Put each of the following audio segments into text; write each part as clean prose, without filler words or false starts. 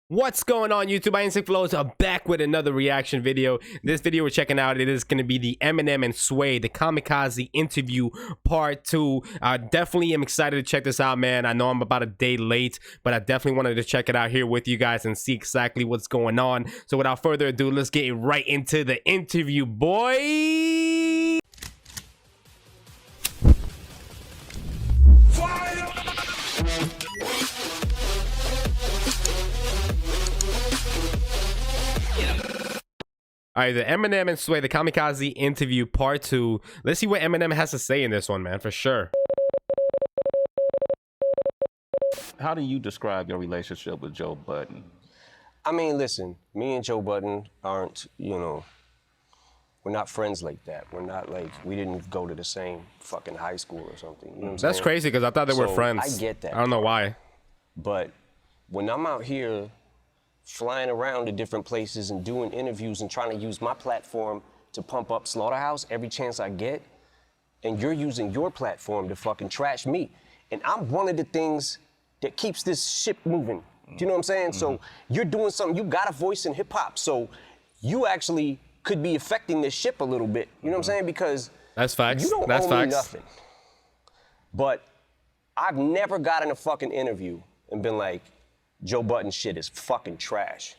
What's going on YouTube? Iamsickflowz are back with another reaction video. This video we're checking out, it is going to be the Eminem and Sway, the Kamikaze interview part 2. I definitely am excited to check this out, man. I know I'm about a day late, but I definitely wanted to check it out here with you guys and see exactly what's going on. So without further ado, let's get right into the interview, boy. All right, the Eminem and Sway, the Kamikaze interview part 2. Let's see what Eminem has to say in this one, man, for sure. How do you describe your relationship with Joe Budden? I mean, listen, me and Joe Budden aren't, we're not friends like that. We're not like, we didn't go to the same fucking high school or something. You know what I'm saying? That's crazy because I thought they were friends. I get that. I don't know why. But when I'm out here flying around to different places and doing interviews and trying to use my platform to pump up Slaughterhouse every chance I get, and you're using your platform to fucking trash me, and I'm one of the things that keeps this ship moving. Do you know what I'm saying? So you're doing something, you got a voice in hip hop, so you actually could be affecting this ship a little bit. You know what I'm saying? Because that's facts. You don't owe me nothing. But I've never gotten a fucking interview and been like, Joe Budden shit is fucking trash.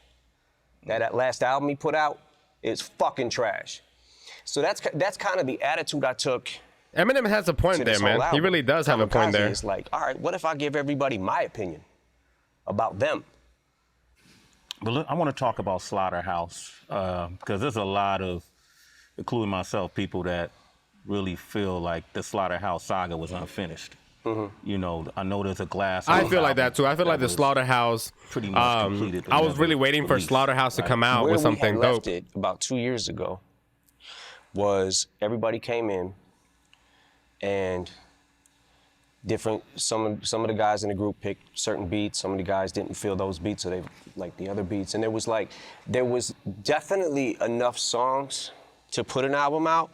That last album he put out is fucking trash. So that's kind of the attitude I took. Eminem has a point there, man. He really does have a point there. It's like, all right, what if I give everybody my opinion about them? But look, I want to talk about Slaughterhouse because there's a lot of, including myself, people that really feel like the Slaughterhouse saga was unfinished. You know, I know there's a glass. I feel like that too. I feel like the Slaughterhouse pretty much completed. I was really waiting for Slaughterhouse to come out with something Where we dope. left it about 2 years ago was everybody came in and some of the guys in the group picked certain beats. Some of the guys didn't feel those beats, so they liked the other beats. And there was definitely enough songs to put an album out.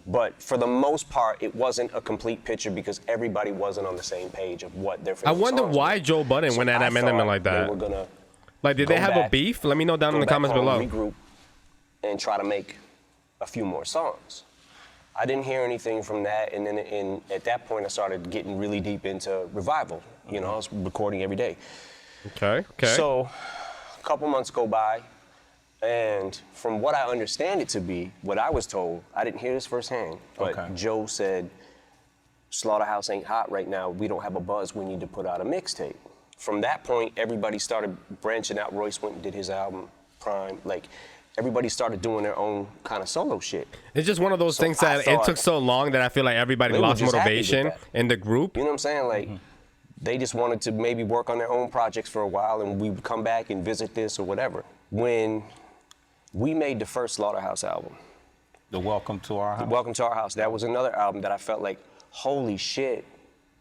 But for the most part, it wasn't a complete picture because everybody wasn't on the same page of what their favorite I wonder songs why were. Joe Budden went at Eminem like that. They were gonna did they have a beef? Let me know down in the comments below. Regroup and try to make a few more songs. I didn't hear anything from that, and then at that point, I started getting really deep into Revival. You know, I was recording every day. Okay. So a couple months go by. And from what I understand it to be, what I was told, I didn't hear this firsthand, but Joe said, Slaughterhouse ain't hot right now. We don't have a buzz. We need to put out a mixtape. From that point, everybody started branching out. Royce went and did his album, Prime. Like, everybody started doing their own kind of solo shit. It's just one of those things that it took so long that I feel like everybody lost motivation in the group. You know what I'm saying? Like, they just wanted to maybe work on their own projects for a while, and we would come back and visit this or whatever. When we made the first Slaughterhouse album. The Welcome to Our House? Welcome to Our House. That was another album that I felt like, holy shit,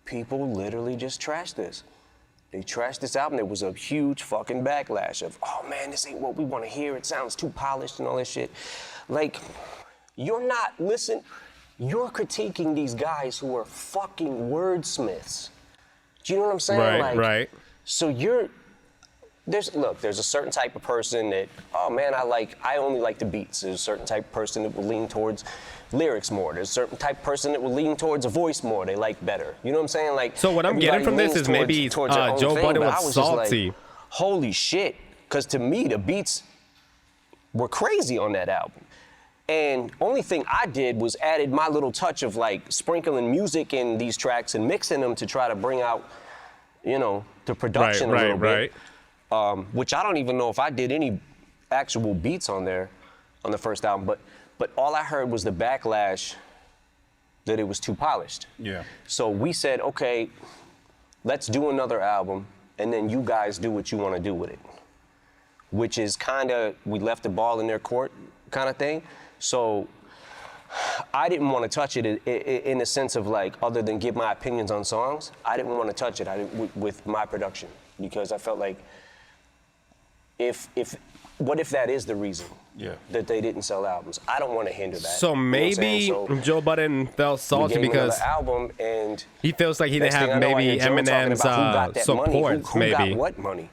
people literally just trashed this. They trashed this album. There was a huge fucking backlash of, oh man, this ain't what we want to hear. It sounds too polished and all this shit. Like, you're critiquing these guys who are fucking wordsmiths. Do you know what I'm saying? Right. So there's a certain type of person that, oh man, I only like the beats. There's a certain type of person that will lean towards lyrics more. There's a certain type of person that will lean towards a voice more. They like better. You know what I'm saying? Like, so what I'm getting from this is maybe Joe Budden was salty. Like, holy shit, because to me the beats were crazy on that album. And only thing I did was added my little touch of like sprinkling music in these tracks and mixing them to try to bring out, the production a little bit. Which I don't even know if I did any actual beats on there on the first album, but all I heard was the backlash that it was too polished. Yeah. So we said, okay, let's do another album, and then you guys do what you want to do with it. Which is we left the ball in their court kind of thing. So I didn't want to touch it in the sense of like, other than give my opinions on songs, I didn't want to touch it with my production because I felt like, what if that is the reason that they didn't sell albums? I don't want to hinder that. So maybe Joe Budden felt salty because album and he feels like he didn't have maybe Eminem's support. Who got what money?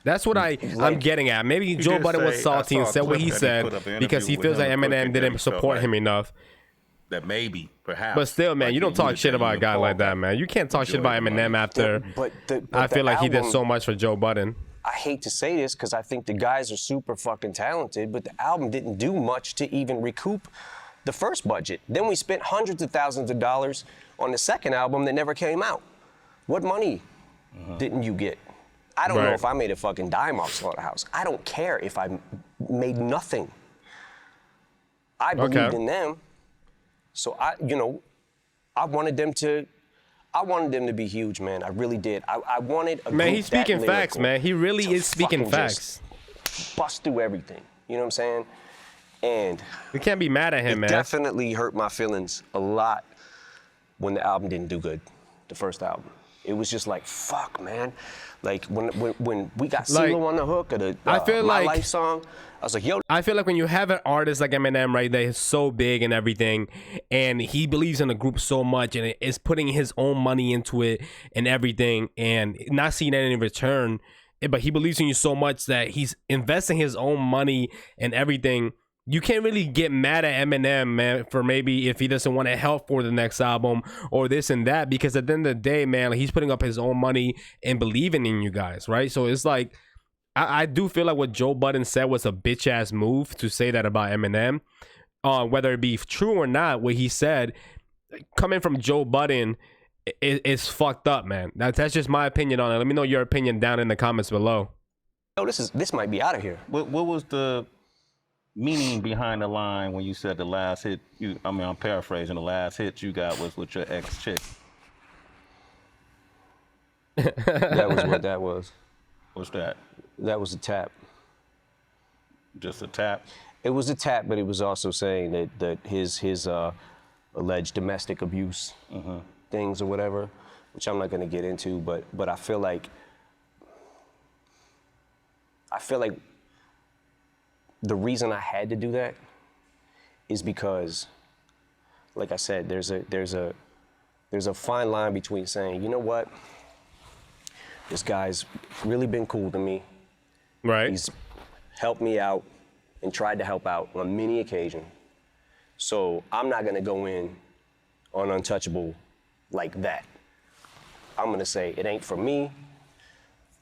That's what I'm getting at. Maybe Joe Budden was salty and said what he said because he feels like Eminem didn't support him enough. That maybe, perhaps. But still, man, you don't talk shit about a guy like that, man. You can't talk shit about Eminem after. I feel like he did so much for Joe Budden. I hate to say this because I think the guys are super fucking talented, but the album didn't do much to even recoup the first budget. Then we spent hundreds of thousands of dollars on the second album that never came out. What money didn't you get? I don't know if I made a fucking dime off Slaughterhouse. I don't care if I made nothing. I believed in them. So I wanted them to be huge, man. I really did. I wanted a man. He's speaking facts, man. He really is speaking facts. Bust through everything. You know what I'm saying? And we can't be mad at him, man. It definitely hurt my feelings a lot when the album didn't do good. The first album. It was just like, fuck, man. Like when we got CeeLo on the hook of the I feel My like, Life song, I was like, yo. I feel like when you have an artist like Eminem, right, that is so big and everything, and he believes in the group so much and is putting his own money into it and everything and not seeing any return, but he believes in you so much that he's investing his own money and everything. You can't really get mad at Eminem, man, for maybe if he doesn't want to help for the next album or this and that, because at the end of the day, man, like, he's putting up his own money and believing in you guys, right? So it's like, I do feel like what Joe Budden said was a bitch ass move to say that about Eminem. Whether it be true or not, what he said, coming from Joe Budden, is fucked up, man. That's just my opinion on it. Let me know your opinion down in the comments below. Oh, this might be out of here. What was the meaning behind the line when you said the last hit? I'm paraphrasing. The last hit you got was with your ex chick. That was what that was. What's that? That was a tap. Just a tap? It was a tap, but it was also saying that his alleged domestic abuse things or whatever, which I'm not going to get into, but I feel like the reason I had to do that is because, like I said, there's a fine line between saying, you know what, this guy's really been cool to me. Right. He's helped me out and tried to help out on many occasions. So I'm not gonna go in on Untouchable like that. I'm gonna say it ain't for me.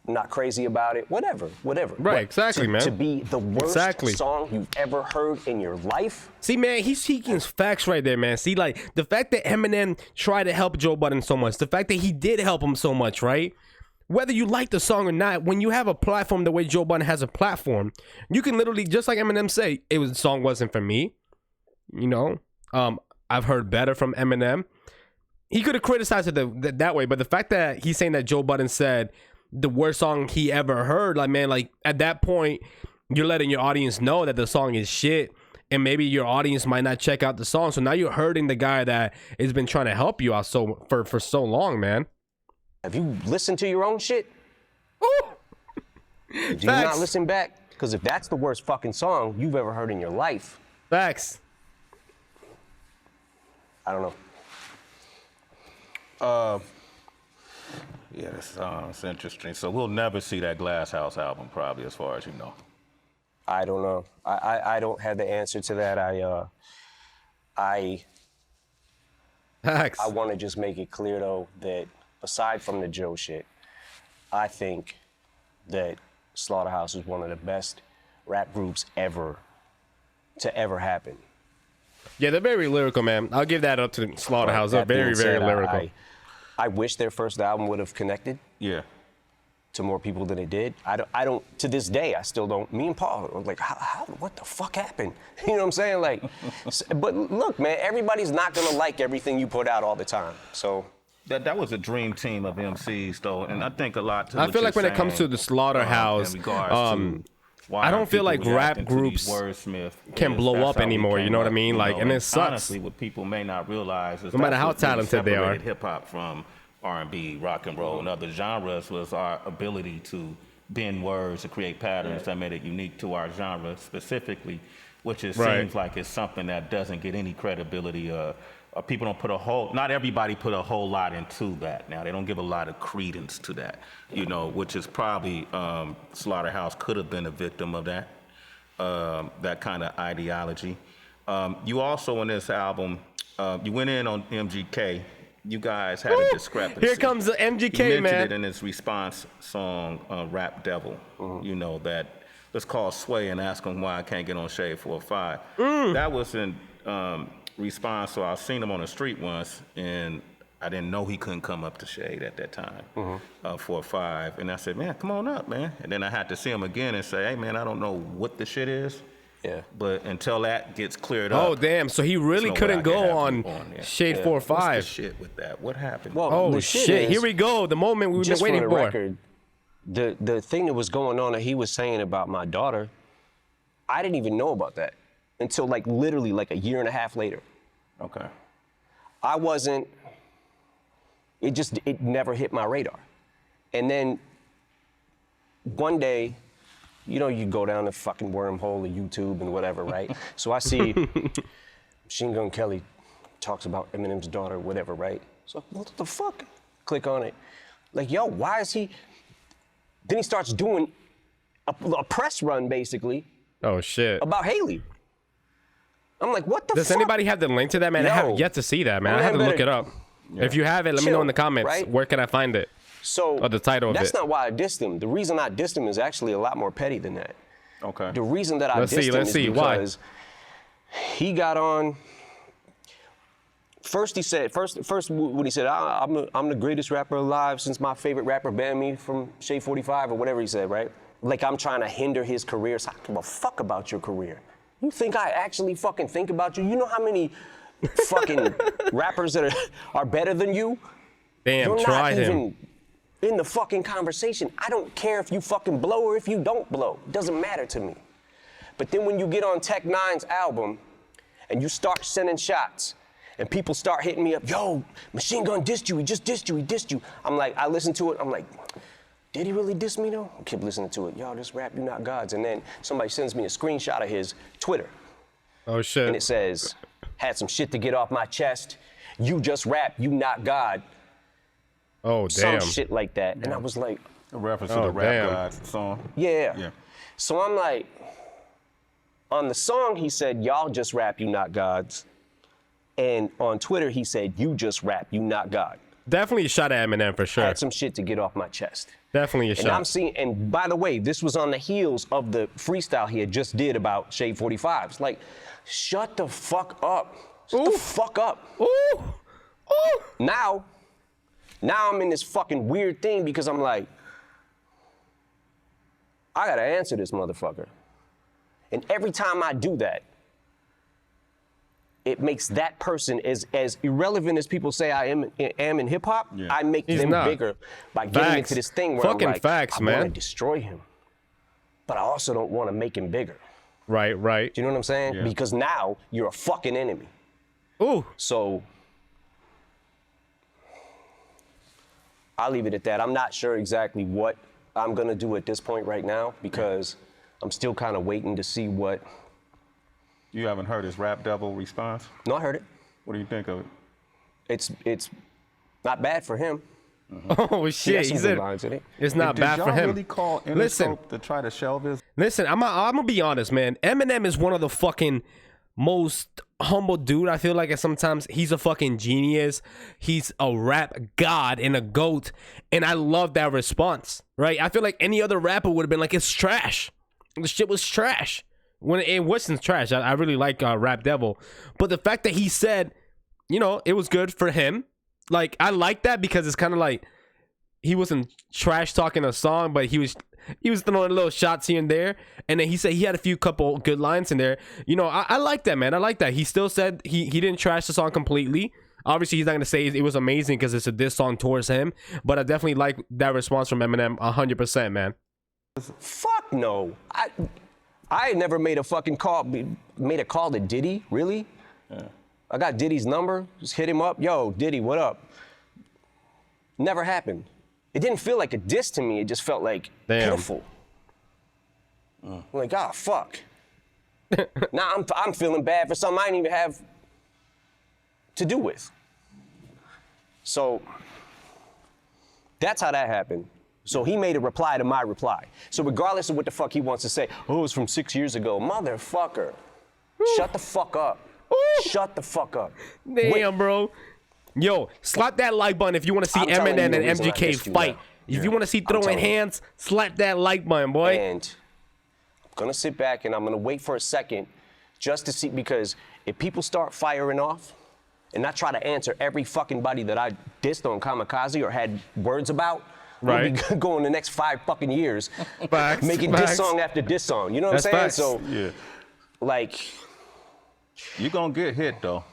I'm not crazy about it. Whatever. Right, but exactly, man. To be the worst song you've ever heard in your life. See, man, he's speaking facts right there, man. See, like, the fact that Eminem tried to help Joe Budden so much, the fact that he did help him so much, right? Whether you like the song or not, when you have a platform the way Joe Budden has a platform, you can literally, just like Eminem say, the song wasn't for me. You know, I've heard better from Eminem. He could have criticized it that way, but the fact that he's saying that Joe Budden said the worst song he ever heard, like, man, like, at that point, you're letting your audience know that the song is shit, and maybe your audience might not check out the song. So now you're hurting the guy that has been trying to help you out for so long, man. Have you listened to your own shit? Did you Facts. not listen back? Because if that's the worst fucking song you've ever heard in your life. Facts. I don't know. Yeah, it's interesting. So we'll never see that Glass House album, probably, as far as you know. I don't know. I don't have the answer to that. I want to just make it clear, though, that aside from the Joe shit, I think that Slaughterhouse is one of the best rap groups ever to ever happen. Yeah, they're very lyrical, man. I'll give that up to Slaughterhouse. They're very, very lyrical. I wish their first album would have connected. Yeah. To more people than it did. I don't, to this day, I still don't. Me and Paul are like, what the fuck happened? You know what I'm saying? Like, but look, man, everybody's not gonna like everything you put out all the time. So. That was a dream team of MCs, though, and I think a lot to I feel like when it comes to the Slaughterhouse, I don't feel like rap groups can blow up anymore. You know what I mean? Like, and it sucks. Honestly, what people may not realize is no matter how talented they are, hip hop from R&B, rock and roll, and other genres was our ability to bend words to create patterns that made it unique to our genre specifically, which it seems like it's something that doesn't get any credibility people don't put not everybody put a whole lot into that. Now they don't give a lot of credence to that, you know, which is probably Slaughterhouse could have been a victim of that, that kind of ideology. You also in this album, you went in on MGK. You guys had a discrepancy. Here comes the MGK, he mentioned man. it in his response song, Rap Devil. You know, that let's call Sway and ask him why I can't get on Shade 4-5. That was in response, so I seen him on the street once, and I didn't know he couldn't come up to Shade at that time, 4-5. And I said, man, come on up, man. And then I had to see him again and say, hey, man, I don't know what the shit is. Yeah. But until that gets cleared up. Oh, damn. So he really couldn't go on Shade 4-5. What's the shit with that? What happened? Well, oh, shit. Here we go. The moment we've been waiting for. Record, the thing that was going on that he was saying about my daughter, I didn't even know about that until like literally like a year and a half later. Okay. I wasn't, it never hit my radar. And then one day, you know, you go down the fucking wormhole of YouTube and whatever, right? So I see Machine Gun Kelly talks about Eminem's daughter, whatever, right? So what the fuck? Click on it. Like, yo, why is he? Then he starts doing a press run, basically. Oh, shit. About Haley. I'm like, what the fuck? Does anybody have the link to that, man? Yo, I have yet to see that, man. I have to look it up. Yeah. If you have it, let me know in the comments. Right? Where can I find it? So or the title of it. That's not why I dissed him. The reason I dissed him is actually a lot more petty than that. Okay. The reason that I dissed him is because he got on. First he said, first when he said, I'm the greatest rapper alive since my favorite rapper banned me from Shade 45 or whatever he said, right? Like I'm trying to hinder his career. So I don't give a fuck about your career. You think I actually fucking think about you? You know how many fucking rappers that are better than you? Damn, You're try not him. even in the fucking conversation. I don't care if you fucking blow or if you don't blow. It doesn't matter to me. But then when you get on Tech Nine's album and you start sending shots and people start hitting me up, yo, Machine Gun dissed you, he just dissed you, he dissed you. I'm like, I listen to it, I'm like, did he really diss me though? I keep listening to it. Y'all just rap, you not gods. And then somebody sends me a screenshot of his Twitter. Oh, shit. And it says, had some shit to get off my chest. You just rap, you not God. Oh, damn. Some shit like that. And I was like, a reference to the Rap Gods song. Yeah. So I'm like, on the song he said, y'all just rap, you not gods. And on Twitter he said, you just rap, you not God. Definitely a shot at Eminem for sure. Had some shit to get off my chest. Definitely a shot. And I'm seeing, and by the way, this was on the heels of the freestyle he had just did about Shade 45. It's like, shut the fuck up. Shut the fuck up. Ooh. Ooh. Now I'm in this fucking weird thing because I'm like, I gotta answer this motherfucker. And every time I do that, it makes that person as irrelevant as people say I am in hip hop. Yeah. I make them bigger by getting into this thing where fucking I'm like, facts, I want to destroy him, but I also don't want to make him bigger. Right. Do you know what I'm saying? Yeah. Because now you're a fucking enemy. Ooh. So I'll leave it at that. I'm not sure exactly what I'm gonna do at this point right now because I'm still kind of waiting to see what. You haven't heard his Rap Devil response? No, I heard it. What do you think of it? It's not bad for him. Oh shit! He said it's not bad for him. Did y'all really call Interscope to try to shelve his? Listen, I'm gonna be honest, man. Eminem is one of the fucking most humble dude. I feel like sometimes he's a fucking genius. He's a rap god and a goat, and I love that response. Right? I feel like any other rapper would have been like, "It's trash. The shit was trash." When it wasn't trash, I really like Rap Devil, but the fact that he said, you know, it was good for him. Like, I like that because it's kind of like he wasn't trash talking a song, but he was throwing little shots here and there. And then he said he had a couple good lines in there. You know, I like that, man. I like that. He still said he didn't trash the song completely. Obviously, he's not going to say it was amazing because it's a diss song towards him. But I definitely like that response from Eminem 100%, man. Fuck no. I had never made a fucking call, made a call to Diddy, really? Yeah. I got Diddy's number, just hit him up. Yo, Diddy, what up? Never happened. It didn't feel like a diss to me. It just felt like pitiful. I'm like, ah, fuck. Now I'm feeling bad for something I didn't even have to do with. So that's how that happened. So he made a reply to my reply. So regardless of what the fuck he wants to say, oh, it's from 6 years ago. Motherfucker, shut the fuck up. Shut the fuck up. Damn, bro. Yo, slap that like button if you want to see I'm telling Eminem you and the reason I MGK missed you fight. now. If you want to see throwing telling you. hands, slap that like button, boy. And I'm gonna sit back and I'm gonna wait for a second just to see, because if people start firing off and I try to answer every fucking body that I dissed on Kamikaze or had words about, Right. we'll be going the next 5 fucking years Facts, making facts. diss song after diss song. You know what That's I'm saying? facts. So, Yeah. like, You're gonna get hit though.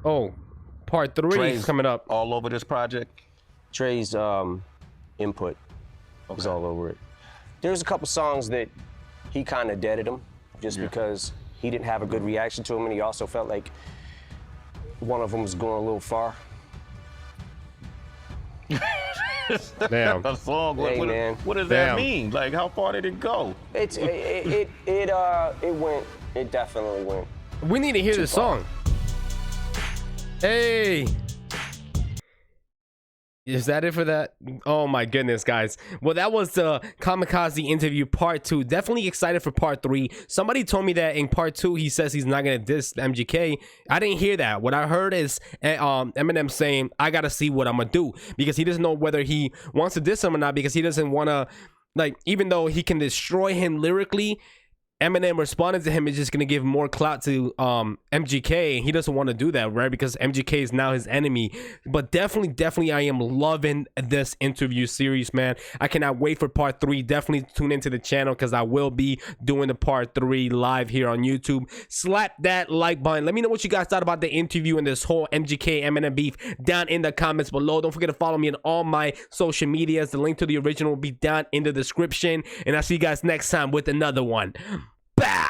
Oh, part 3 is Dre's coming up. all over this project. Dre's input was all over it. There's a couple songs that he kind of deaded them just because he didn't have a good reaction to them, and he also felt like one of them was going a little far. Damn. A song. Hey, man. What does Damn. that mean? Like, how far did it go? It definitely went. We need to hear this far. song. Hey. Is that it for that? Oh my goodness, guys. Well, that was the Kamikaze interview part 2. Definitely excited for part 3. Somebody told me that in part 2 he says he's not gonna diss MGK. I didn't hear that. What I heard is Eminem saying, I gotta see what I'm gonna do, because he doesn't know whether he wants to diss him or not, because he doesn't want to, like, even though he can destroy him lyrically, Eminem responding to him is just gonna give more clout to MGK, and he doesn't want to do that, right? Because MGK is now his enemy. But definitely I am loving this interview series, man. I cannot wait for part 3. Definitely tune into the channel, because I will be doing the part 3 live here on YouTube. Slap that like button. Let me know what you guys thought about the interview and this whole MGK Eminem beef down in the comments below. Don't forget to follow me on all my social medias. The link to the original will be down in the description, and I'll see you guys next time with another one. Bah!